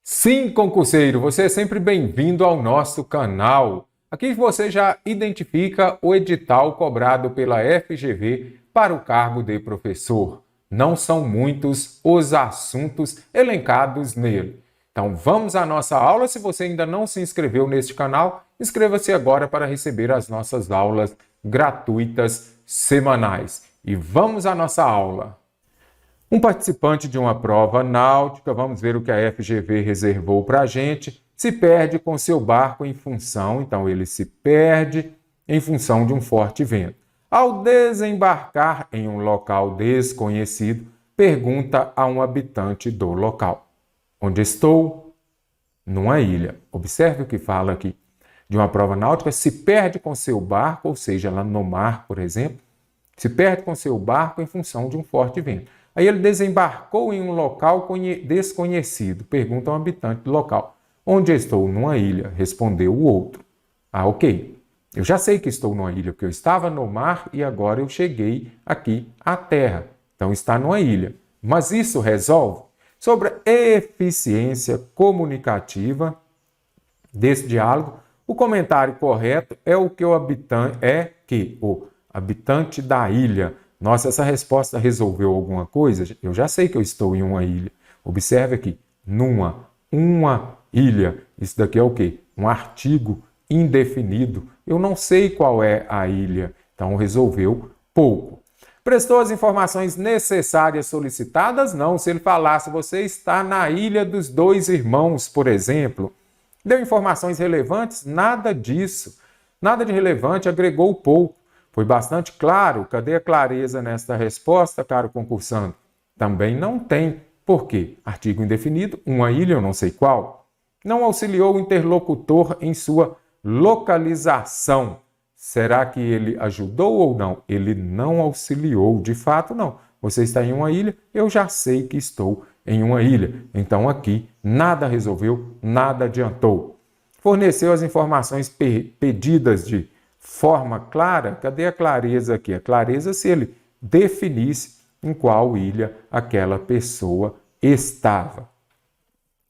Sim, concurseiro, você é sempre bem-vindo ao nosso canal. Aqui você já identifica o edital cobrado pela FGV para o cargo de professor. Não são muitos os assuntos elencados nele. Então vamos à nossa aula. Se você ainda não se inscreveu neste canal, inscreva-se agora para receber as nossas aulas gratuitas semanais. E vamos à nossa aula. Um participante de uma prova náutica, vamos ver o que a FGV reservou para a gente, se perde com seu barco então ele se perde em função de um forte vento. Ao desembarcar em um local desconhecido, pergunta a um habitante do local: onde estou? Numa ilha. Observe o que fala aqui. De uma prova náutica, se perde com seu barco, ou seja, lá no mar, por exemplo, se perde com seu barco em função de um forte vento. Aí ele desembarcou em um local desconhecido. Pergunta a um habitante do local: onde estou? Numa ilha. Respondeu o outro: ah, ok. Eu já sei que estou numa ilha, porque eu estava no mar e agora eu cheguei aqui à terra. Então está numa ilha. Mas isso resolve? Sobre a eficiência comunicativa desse diálogo, o comentário correto é o habitante da ilha. Nossa, essa resposta resolveu alguma coisa? Eu já sei que eu estou em uma ilha. Observe aqui, uma ilha. Isso daqui é o quê? Um artigo indefinido. Eu não sei qual é a ilha. Então, resolveu pouco. Prestou as informações necessárias solicitadas? Não. Se ele falasse, você está na Ilha dos Dois Irmãos, por exemplo. Deu informações relevantes? Nada disso. Nada de relevante, agregou pouco. Foi bastante claro. Cadê a clareza nesta resposta, caro concursando? Também não tem. Por quê? Artigo indefinido, uma ilha, eu não sei qual. Não auxiliou o interlocutor em sua localização. Será que ele ajudou ou não? Ele não auxiliou, de fato não. Você está em uma ilha, eu já sei que estou em uma ilha. Então aqui nada resolveu, nada adiantou. Forneceu as informações pedidas de forma clara. Cadê a clareza aqui? A clareza se ele definisse em qual ilha aquela pessoa estava.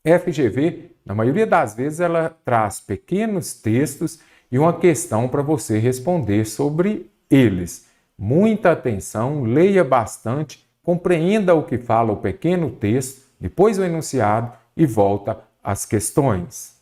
FGV, na maioria das vezes, ela traz pequenos textos e uma questão para você responder sobre eles. Muita atenção, leia bastante, compreenda o que fala o pequeno texto, depois o enunciado e volta às questões.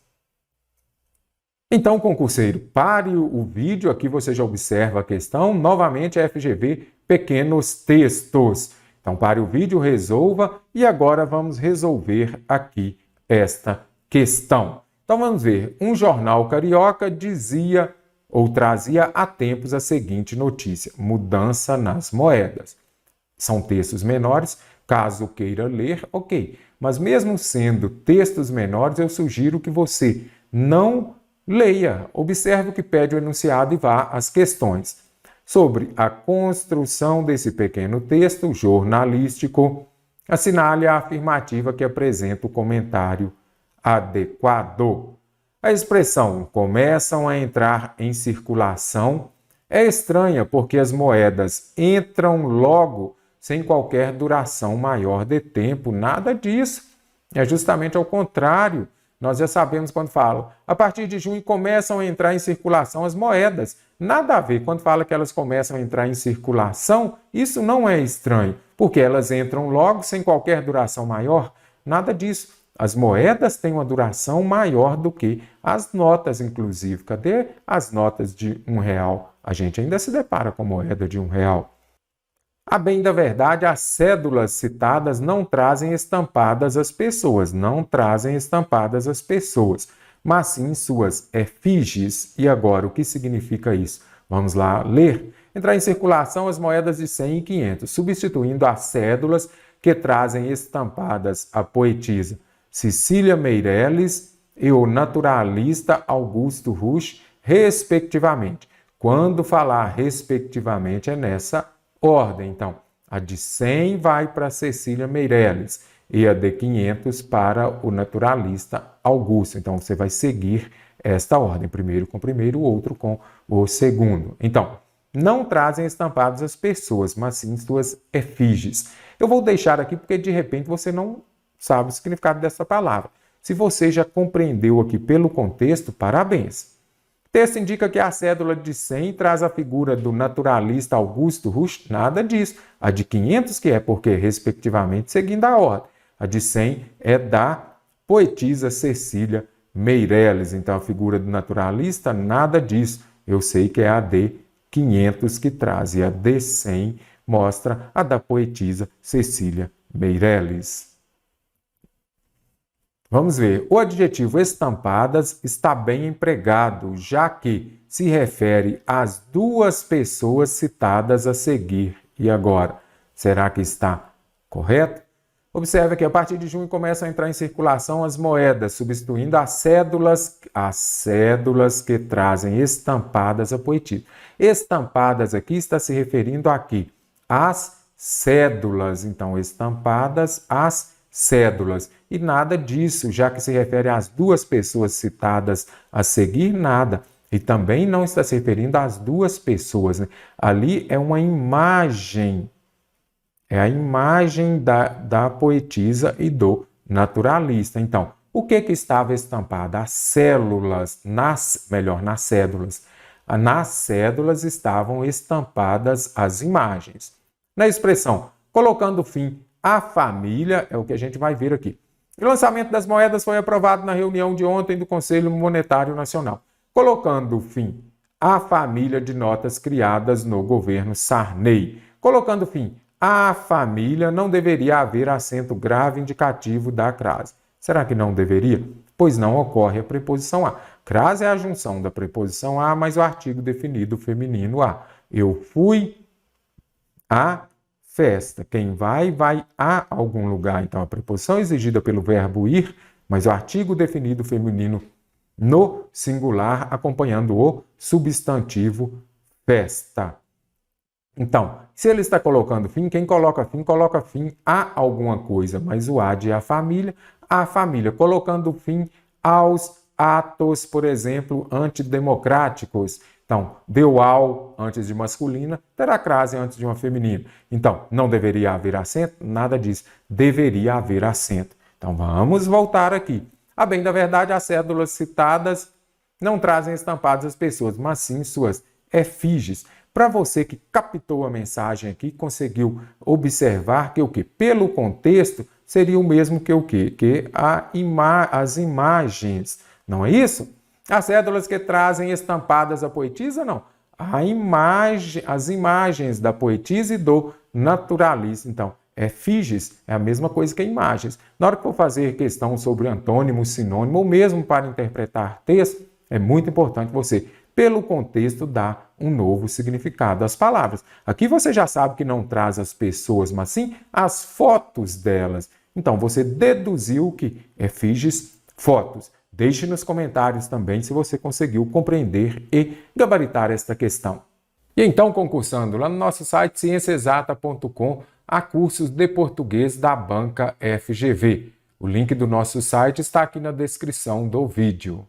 Então, concurseiro, pare o vídeo, aqui você já observa a questão. Novamente, a FGV, pequenos textos. Então, pare o vídeo, resolva e agora vamos resolver aqui esta questão. Então, vamos ver. Um jornal carioca dizia ou trazia há tempos a seguinte notícia: mudança nas moedas. São textos menores, caso queira ler, ok. Mas mesmo sendo textos menores, eu sugiro que você não leia, observe o que pede o enunciado e vá às questões. Sobre a construção desse pequeno texto jornalístico, assinale a afirmativa que apresenta o comentário adequado. A expressão começam a entrar em circulação é estranha porque as moedas entram logo sem qualquer duração maior de tempo. Nada disso. É justamente ao contrário. Nós já sabemos quando fala, a partir de junho começam a entrar em circulação as moedas. Nada a ver, quando fala que elas começam a entrar em circulação, isso não é estranho, porque elas entram logo sem qualquer duração maior. Nada disso. As moedas têm uma duração maior do que as notas, inclusive. Cadê as notas de R$1? A gente ainda se depara com moeda de R$1. A bem da verdade, as cédulas citadas não trazem estampadas as pessoas, mas sim suas efígies. E agora, o que significa isso? Vamos lá ler. Entrar em circulação as moedas de 100 e 500, substituindo as cédulas que trazem estampadas a poetisa Cecília Meirelles e o naturalista Augusto Rusch, respectivamente. Quando falar respectivamente é nessa ordem. Então, a de 100 vai para Cecília Meirelles e a de 500 para o naturalista Augusto. Então, você vai seguir esta ordem, primeiro com o primeiro, o outro com o segundo. Então, não trazem estampados as pessoas, mas sim suas efígies. Eu vou deixar aqui porque, de repente, você não sabe o significado dessa palavra. Se você já compreendeu aqui pelo contexto, parabéns. O texto indica que a cédula de 100 traz a figura do naturalista Augusto Rush, nada disso. A de 500 que é porque, respectivamente, seguindo a ordem. A de 100 é da poetisa Cecília Meirelles. Então, a figura do naturalista, nada disso. Eu sei que é a de 500 que traz. E a de 100 mostra a da poetisa Cecília Meirelles. Vamos ver. O adjetivo estampadas está bem empregado, já que se refere às duas pessoas citadas a seguir. E agora, será que está correto? Observe que a partir de junho começam a entrar em circulação as moedas, substituindo as cédulas que trazem estampadas a poetisa. Estampadas aqui está se referindo aqui às cédulas. Então, estampadas às cédulas. E nada disso, já que se refere às duas pessoas citadas a seguir, nada. E também não está se referindo às duas pessoas, né? Ali é uma imagem, é a imagem da poetisa e do naturalista. Então, o que estava estampado? As células, nas cédulas. Nas cédulas estavam estampadas as imagens. Na expressão, colocando fim à família, é o que a gente vai ver aqui. O lançamento das moedas foi aprovado na reunião de ontem do Conselho Monetário Nacional, colocando fim à família de notas criadas no governo Sarney. Colocando fim à família, não deveria haver acento grave indicativo da crase. Será que não deveria? Pois não ocorre a preposição a. Crase é a junção da preposição a mais o artigo definido feminino a. Eu fui à festa. Quem vai, vai a algum lugar. Então, a preposição exigida pelo verbo ir, mas o artigo definido feminino no singular, acompanhando o substantivo festa. Então, se ele está colocando fim, quem coloca fim a alguma coisa, mas o ad é a família, colocando fim aos atos, por exemplo, antidemocráticos. Então, deu ao antes de masculina, terá crase antes de uma feminina. Então, não deveria haver acento? Nada disso. Deveria haver acento. Então, vamos voltar aqui. A bem da verdade, as cédulas citadas não trazem estampadas as pessoas, mas sim suas efígies. Para você que captou a mensagem aqui, conseguiu observar que o que? Pelo contexto, seria o mesmo que o quê? Que as imagens. Não é isso? As cédulas que trazem estampadas a poetisa, não. As imagens da poetisa e do naturalista. Então, efígies é a mesma coisa que imagens. Na hora que for fazer questão sobre antônimo, sinônimo, ou mesmo para interpretar texto, é muito importante você, pelo contexto, dar um novo significado às palavras. Aqui você já sabe que não traz as pessoas, mas sim as fotos delas. Então, você deduziu que efígies, fotos. Deixe nos comentários também se você conseguiu compreender e gabaritar esta questão. E então, concursando, lá no nosso site cienciaexata.com há cursos de português da banca FGV. O link do nosso site está aqui na descrição do vídeo.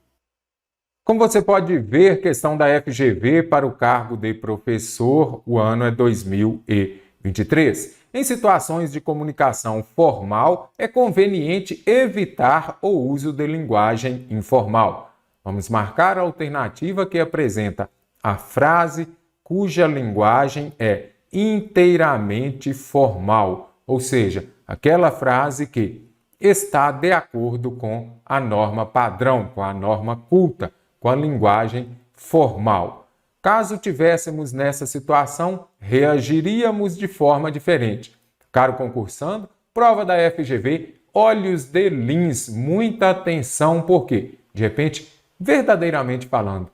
Como você pode ver, questão da FGV para o cargo de professor, o ano é 2023. Em situações de comunicação formal, é conveniente evitar o uso de linguagem informal. Vamos marcar a alternativa que apresenta a frase cuja linguagem é inteiramente formal, ou seja, aquela frase que está de acordo com a norma padrão, com a norma culta, com a linguagem formal. Caso tivéssemos nessa situação, reagiríamos de forma diferente. Caro concursando, prova da FGV, olhos de lins, muita atenção, porque, de repente, verdadeiramente falando,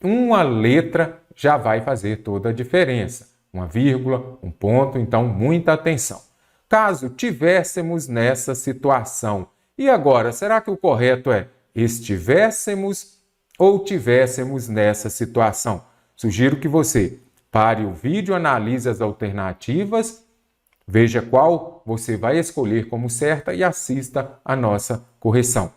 uma letra já vai fazer toda a diferença. Uma vírgula, um ponto, então muita atenção. Caso tivéssemos nessa situação, e agora, será que o correto é estivéssemos ou tivéssemos nessa situação? Sugiro que você pare o vídeo, analise as alternativas, veja qual você vai escolher como certa e assista a nossa correção.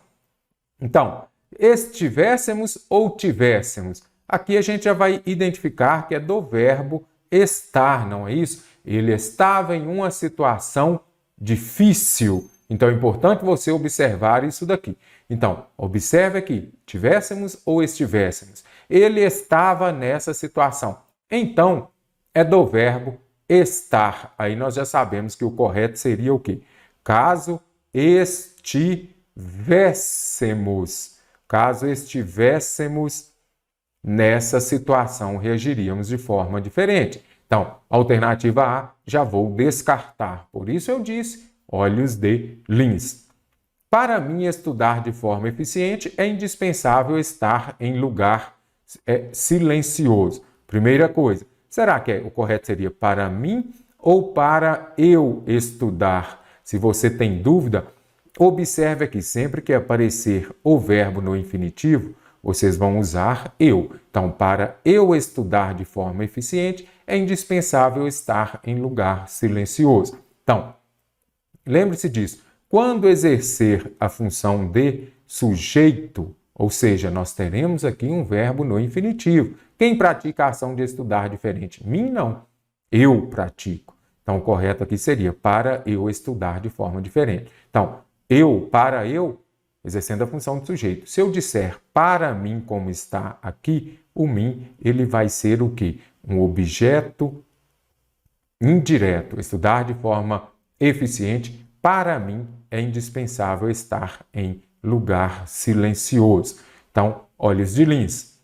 Então, estivéssemos ou tivéssemos? Aqui a gente já vai identificar que é do verbo estar, não é isso? Ele estava em uma situação difícil. Então é importante você observar isso daqui. Então, observe aqui, tivéssemos ou estivéssemos. Ele estava nessa situação. Então, é do verbo estar. Aí nós já sabemos que o correto seria o quê? Caso estivéssemos. Caso estivéssemos nessa situação, reagiríamos de forma diferente. Então, alternativa A, já vou descartar. Por isso eu disse, olhos de lince. Para mim, estudar de forma eficiente é indispensável estar em lugar silencioso. Primeira coisa, será que o correto seria para mim ou para eu estudar? Se você tem dúvida, observe aqui, sempre que aparecer o verbo no infinitivo, vocês vão usar eu. Então, para eu estudar de forma eficiente, é indispensável estar em lugar silencioso. Então, lembre-se disso. Quando exercer a função de sujeito, ou seja, nós teremos aqui um verbo no infinitivo. Quem pratica a ação de estudar diferente? Mim não. Eu pratico. Então, o correto aqui seria para eu estudar de forma diferente. Então, para eu, exercendo a função de sujeito. Se eu disser para mim como está aqui, o mim, ele vai ser o quê? Um objeto indireto. Estudar de forma eficiente, para mim, é indispensável estar em lugar silencioso. Então, olhos de lince.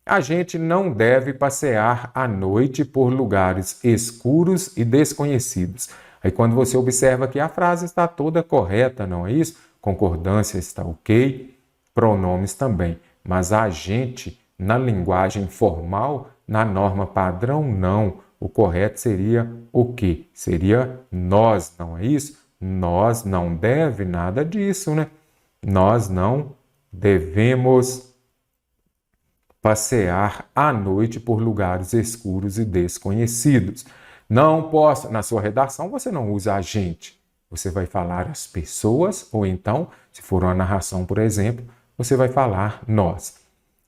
A gente não deve passear à noite por lugares escuros e desconhecidos. Aí, quando você observa que a frase está toda correta, não é isso? Concordância está ok, pronomes também. Mas a gente, na linguagem formal, na norma padrão, não. O correto seria o quê? Seria nós, não é isso? Nós não deve nada disso, né? Nós não devemos passear à noite por lugares escuros e desconhecidos. Não posso, na sua redação você não usa a gente. Você vai falar as pessoas, ou então, se for uma narração, por exemplo, você vai falar nós.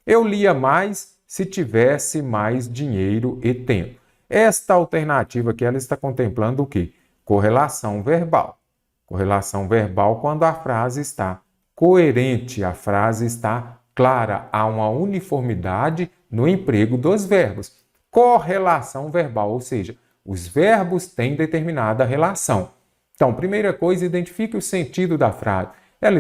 Eu lia mais se tivesse mais dinheiro e tempo. Esta alternativa aqui, ela está contemplando o quê? Correlação verbal. Correlação verbal quando a frase está coerente, a frase está clara, há uma uniformidade no emprego dos verbos. Correlação verbal, ou seja, os verbos têm determinada relação. Então, primeira coisa, identifique o sentido da frase. Ela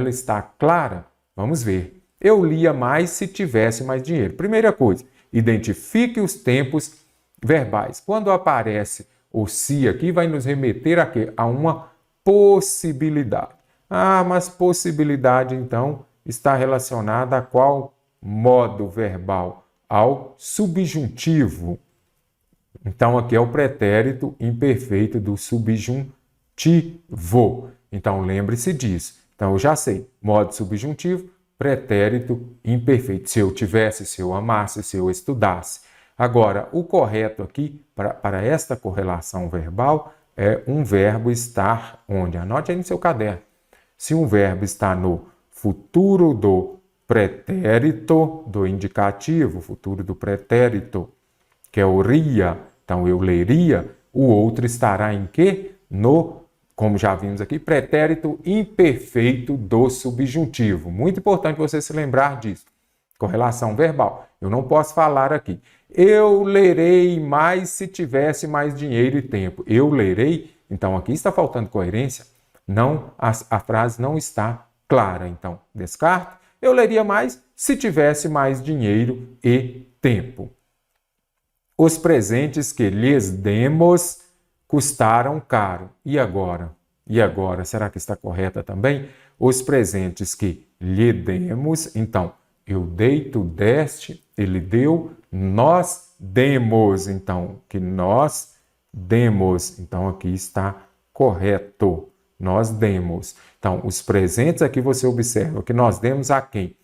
está clara? Vamos ver. Eu lia mais se tivesse mais dinheiro. Primeira coisa, identifique os tempos verbais. Quando aparece o se aqui, vai nos remeter a quê? A uma possibilidade. Ah, mas possibilidade, então, está relacionada a qual modo verbal? Ao subjuntivo. Então, aqui é o pretérito imperfeito do subjuntivo. Então, lembre-se disso. Então, eu já sei. Modo subjuntivo, pretérito imperfeito. Se eu tivesse, se eu amasse, se eu estudasse. Agora, o correto aqui, para esta correlação verbal, é um verbo estar onde? Anote aí no seu caderno. Se um verbo está no futuro do pretérito, do indicativo, futuro do pretérito, que é o ria, então eu leria, o outro estará em quê? No, como já vimos aqui, pretérito imperfeito do subjuntivo. Muito importante você se lembrar disso. Correlação verbal. Eu não posso falar aqui. Eu lerei mais se tivesse mais dinheiro e tempo. Eu lerei, então aqui está faltando coerência. Não, a frase não está clara. Então, descarto. Eu leria mais se tivesse mais dinheiro e tempo. Os presentes que lhes demos custaram caro. E agora? E agora? Será que está correta também? Os presentes que lhe demos, então, eu dei, tu deste, ele deu, nós demos. Então, que nós demos. Então, aqui está correto. Nós demos. Então, os presentes aqui você observa que nós demos a quem?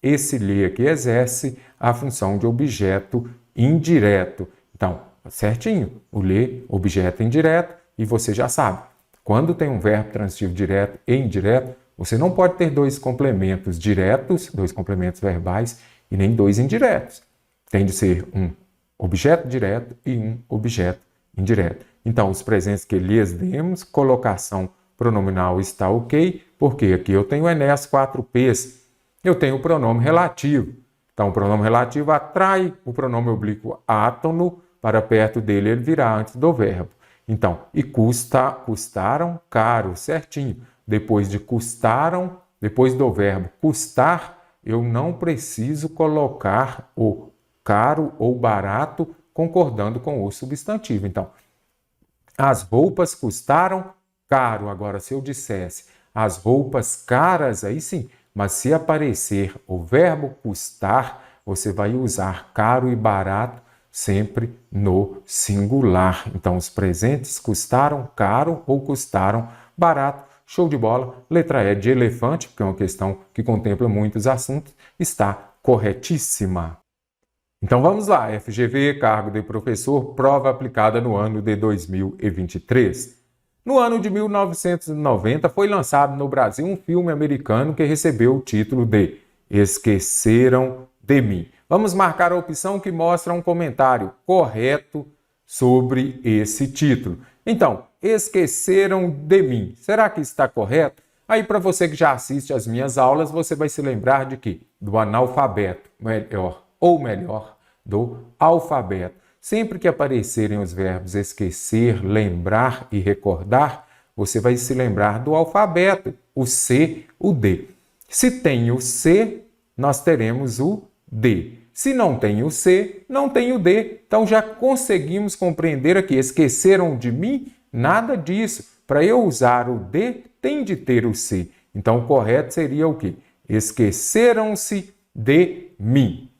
Esse lhe aqui exerce a função de objeto indireto. Então, certinho, o lhe, objeto indireto, e você já sabe. Quando tem um verbo transitivo direto e indireto, você não pode ter dois complementos diretos, dois complementos verbais, e nem dois indiretos. Tem de ser um objeto direto e um objeto indireto. Então, os presentes que lhes demos, colocação pronominal está ok, porque aqui eu tenho Enéas 4Ps. Eu tenho o pronome relativo. Então, o pronome relativo atrai o pronome oblíquo átono para perto dele, ele virá antes do verbo. Então, e custaram caro, certinho. Depois de custaram, depois do verbo custar, eu não preciso colocar o caro ou barato concordando com o substantivo. Então, as roupas custaram caro. Agora, se eu dissesse as roupas caras, aí sim. Mas se aparecer o verbo custar, você vai usar caro e barato sempre no singular. Então, os presentes custaram caro ou custaram barato. Show de bola. Letra E de elefante, porque é uma questão que contempla muitos assuntos, está corretíssima. Então vamos lá, FGV, cargo de professor, prova aplicada no ano de 2023. No ano de 1990 foi lançado no Brasil um filme americano que recebeu o título de Esqueceram de Mim. Vamos marcar a opção que mostra um comentário correto sobre esse título. Então, Esqueceram de Mim. Será que está correto? Aí, para você que já assiste às minhas aulas, você vai se lembrar de quê? Do analfabeto, melhor, do alfabeto. Sempre que aparecerem os verbos esquecer, lembrar e recordar, você vai se lembrar do alfabeto, o C, o D. Se tem o C, nós teremos o D. Se não tem o C, não tem o D. Então já conseguimos compreender aqui. Esqueceram de mim? Nada disso. Para eu usar o D, tem de ter o C. Então o correto seria o quê? Esqueceram-se de mim.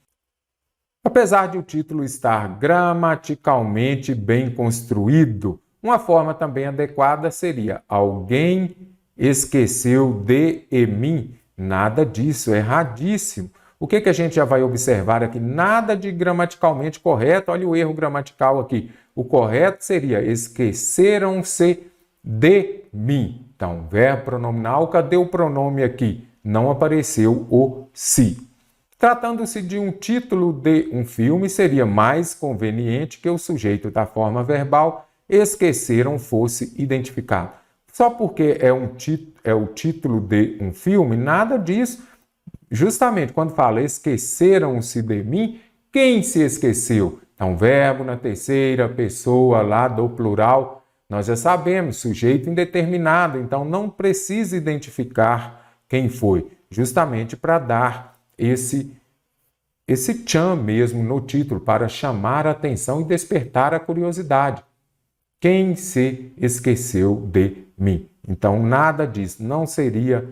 Apesar de o título estar gramaticalmente bem construído, uma forma também adequada seria alguém esqueceu de mim. Nada disso, erradíssimo. O que a gente já vai observar aqui? Nada de gramaticalmente correto. Olha o erro gramatical aqui. O correto seria esqueceram-se de mim. Então, verbo pronominal, cadê o pronome aqui? Não apareceu o se. Tratando-se de um título de um filme, seria mais conveniente que o sujeito da forma verbal esqueceram fosse identificado. Só porque é o título de um filme, nada disso. Justamente quando fala esqueceram-se de mim, quem se esqueceu? Então, verbo na terceira pessoa lá do plural, nós já sabemos, sujeito indeterminado, então não precisa identificar quem foi, justamente para dar esse tchan mesmo no título, para chamar a atenção e despertar a curiosidade. Quem se esqueceu de mim? Então, nada disso. Não seria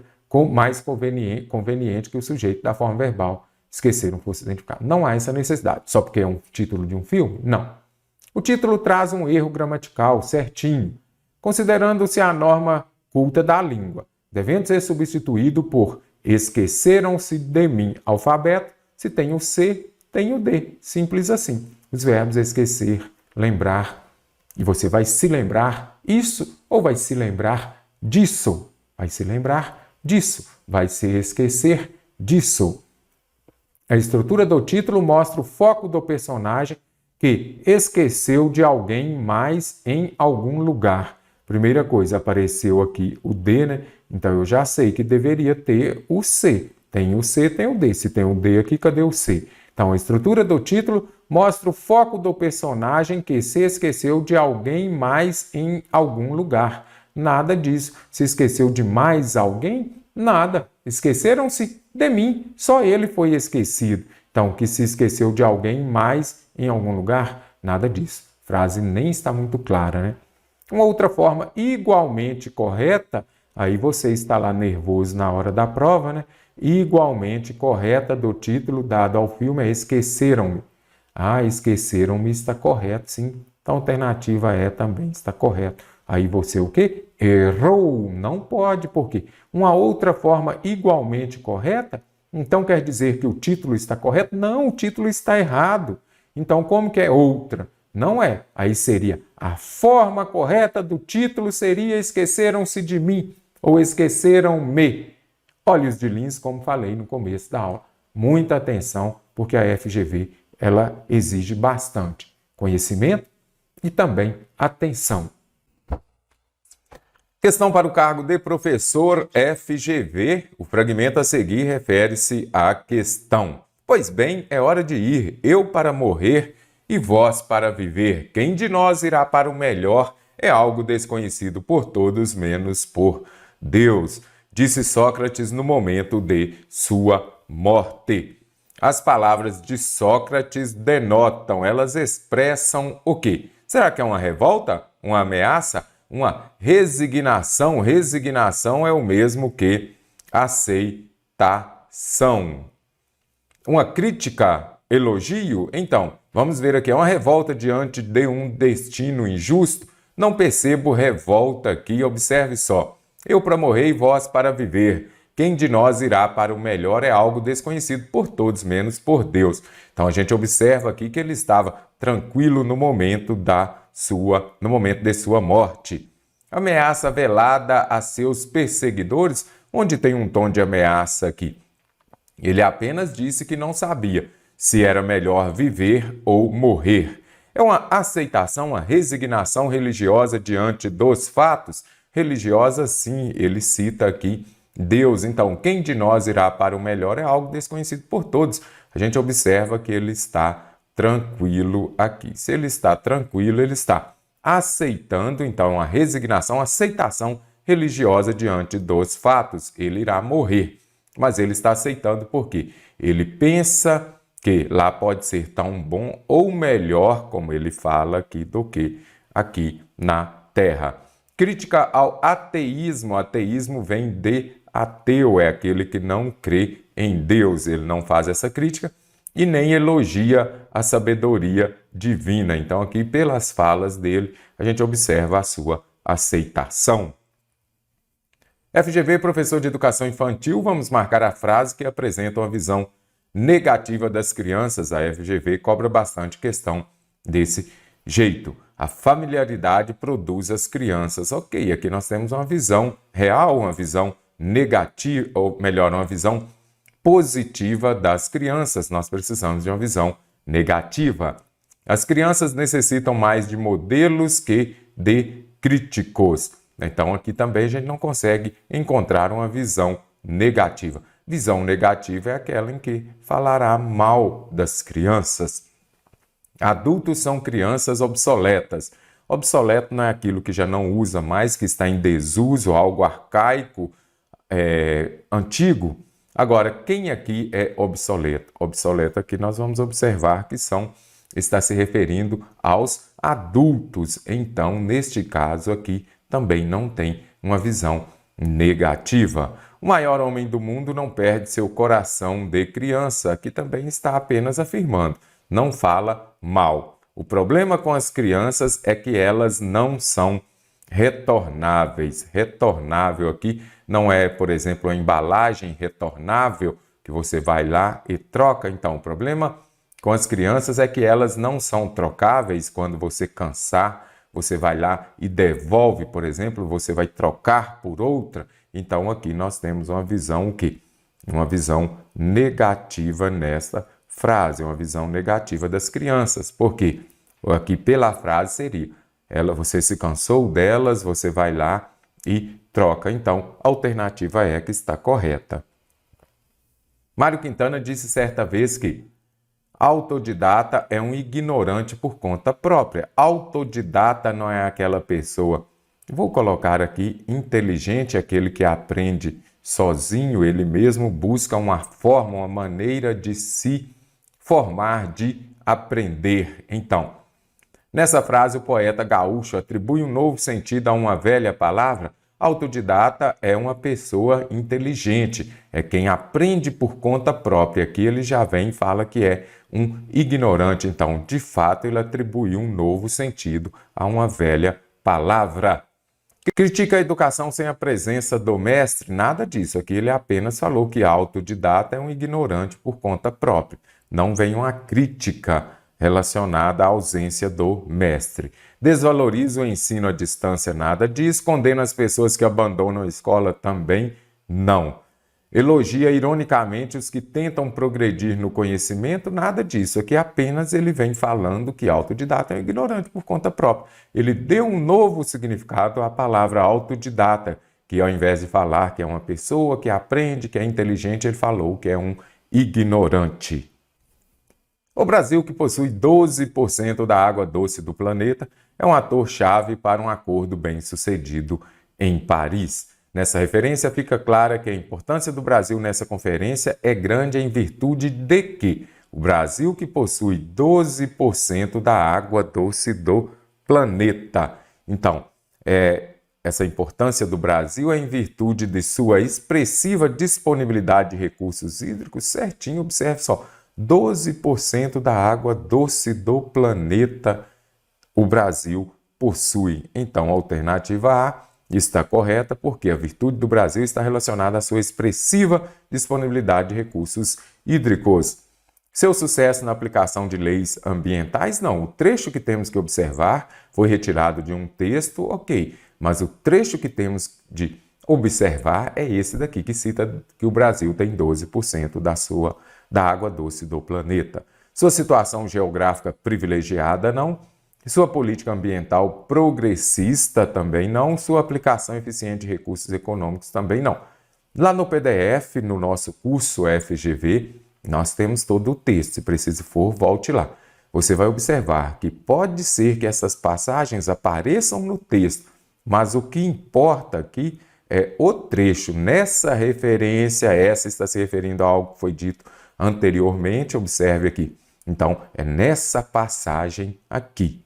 mais conveniente que o sujeito da forma verbal esqueceram fosse identificado. Não há essa necessidade. Só porque é um título de um filme? Não. O título traz um erro gramatical certinho, considerando-se a norma culta da língua, devendo ser substituído por esqueceram-se de mim, alfabeto. Se tem o C, tem o D. Simples assim. Os verbos esquecer, lembrar. E você vai se lembrar isso ou vai se lembrar disso? Vai se lembrar disso. Vai se esquecer disso. A estrutura do título mostra o foco do personagem que esqueceu de alguém mais em algum lugar. Primeira coisa, apareceu aqui o D, né? Então eu já sei que deveria ter o C. Tem o C, tem o D. Se tem o D aqui, cadê o C? Então, a estrutura do título mostra o foco do personagem que se esqueceu de alguém mais em algum lugar. Nada disso. Se esqueceu de mais alguém? Nada. Esqueceram-se de mim. Só ele foi esquecido. Então, que se esqueceu de alguém mais em algum lugar? Nada disso. A frase nem está muito clara, né? Uma outra forma igualmente correta, aí você está lá nervoso na hora da prova, né? Igualmente correta do título dado ao filme é Esqueceram-me. Ah, Esqueceram-me está correto, sim. Então, a alternativa E também está correto. Aí você o quê? Errou. Não pode, por quê? Uma outra forma igualmente correta, então quer dizer que o título está correto? Não, o título está errado. Então, como que é outra? Não é. Aí seria a forma correta do título seria Esqueceram-se de mim ou Esqueceram-me. Olhos de lince, como falei no começo da aula. Muita atenção, porque a FGV ela exige bastante conhecimento e também atenção. Questão para o cargo de professor FGV. O fragmento a seguir refere-se à questão. Pois bem, é hora de ir, eu para morrer e vós para viver. Quem de nós irá para o melhor é algo desconhecido por todos, menos por Deus, disse Sócrates no momento de sua morte. As palavras de Sócrates denotam, elas expressam o quê? Será que é uma revolta? Uma ameaça? Uma resignação? Resignação é o mesmo que aceitação. Uma crítica, elogio? Então, vamos ver aqui, é uma revolta diante de um destino injusto? Não percebo revolta aqui, observe só. Eu para morrer e vós para viver. Quem de nós irá para o melhor é algo desconhecido por todos, menos por Deus. Então a gente observa aqui que ele estava tranquilo no momento de sua morte. Ameaça velada a seus perseguidores, onde tem um tom de ameaça aqui. Ele apenas disse que não sabia se era melhor viver ou morrer. É uma aceitação, uma resignação religiosa diante dos fatos. Religiosa, sim, ele cita aqui Deus. Então, quem de nós irá para o melhor é algo desconhecido por todos. A gente observa que ele está tranquilo aqui. Se ele está tranquilo, ele está aceitando, então, a resignação, a aceitação religiosa diante dos fatos. Ele irá morrer, mas ele está aceitando porque ele pensa que lá pode ser tão bom ou melhor, como ele fala aqui, do que aqui na Terra. Crítica ao ateísmo. O ateísmo vem de ateu, é aquele que não crê em Deus. Ele não faz essa crítica e nem elogia a sabedoria divina. Então, aqui, pelas falas dele, a gente observa a sua aceitação. FGV, professor de educação infantil, vamos marcar a frase que apresenta uma visão negativa das crianças. A FGV cobra bastante questão desse jeito. A familiaridade produz as crianças. Ok, aqui nós temos uma visão real, uma visão negativa, ou melhor, uma visão positiva das crianças. Nós precisamos de uma visão negativa. As crianças necessitam mais de modelos que de críticos. Então, aqui também a gente não consegue encontrar uma visão negativa. Visão negativa é aquela em que falará mal das crianças. Adultos são crianças obsoletas. Obsoleto não é aquilo que já não usa mais, que está em desuso, algo arcaico, antigo. Agora, quem aqui é obsoleto? Obsoleto aqui nós vamos observar que está se referindo aos adultos. Então, neste caso aqui, também não tem uma visão negativa. O maior homem do mundo não perde seu coração de criança, que também está apenas afirmando, não fala mal. O problema com as crianças é que elas não são retornáveis. Retornável aqui não é, por exemplo, a embalagem retornável que você vai lá e troca. Então, o problema com as crianças é que elas não são trocáveis. Quando você cansar, você vai lá e devolve, por exemplo, você vai trocar por outra. Então, aqui nós temos uma visão o quê? Uma visão negativa nessa frase, uma visão negativa das crianças. Por quê? Aqui pela frase seria, você se cansou delas, você vai lá e troca. Então, a alternativa é que está correta. Mário Quintana disse certa vez que autodidata é um ignorante por conta própria. Autodidata não é aquela pessoa, vou colocar aqui, inteligente, aquele que aprende sozinho, ele mesmo busca uma forma, uma maneira de se formar, de aprender. Então, nessa frase, o poeta gaúcho atribui um novo sentido a uma velha palavra. Autodidata é uma pessoa inteligente, é quem aprende por conta própria. Aqui ele já vem e fala que é um ignorante. Então, de fato, ele atribuiu um novo sentido a uma velha palavra. Critica a educação sem a presença do mestre? Nada disso. Aqui ele apenas falou que autodidata é um ignorante por conta própria. Não vem uma crítica relacionada à ausência do mestre. Desvaloriza o ensino à distância? Nada diz. Condena as pessoas que abandonam a escola? Também não. elogia ironicamente os que tentam progredir no conhecimento, nada disso. Aqui apenas ele vem falando que autodidata é um ignorante por conta própria. Ele deu um novo significado à palavra autodidata, que ao invés de falar que é uma pessoa que aprende, que é inteligente, ele falou que é um ignorante. O Brasil, que possui 12% da água doce do planeta, é um ator-chave para um acordo bem-sucedido em Paris. Nessa referência fica clara que a importância do Brasil nessa conferência é grande em virtude de que o Brasil, que possui 12% da água doce do planeta. Então, essa importância do Brasil é em virtude de sua expressiva disponibilidade de recursos hídricos, certinho, observe só, 12% da água doce do planeta o Brasil possui. Então, a alternativa A está correta porque a virtude do Brasil está relacionada à sua expressiva disponibilidade de recursos hídricos. Seu sucesso na aplicação de leis ambientais? Não. O trecho que temos que observar foi retirado de um texto, ok. Mas o trecho que temos de observar é esse daqui, que cita que o Brasil tem 12% da água doce do planeta. Sua situação geográfica privilegiada? Não. Sua política ambiental progressista? Também não. Sua aplicação eficiente de recursos econômicos? Também não. Lá no PDF, no nosso curso FGV, nós temos todo o texto. Se preciso for, volte lá. Você vai observar que pode ser que essas passagens apareçam no texto, mas o que importa aqui é o trecho. Nessa referência, essa está se referindo a algo que foi dito anteriormente, observe aqui. Então, é nessa passagem aqui.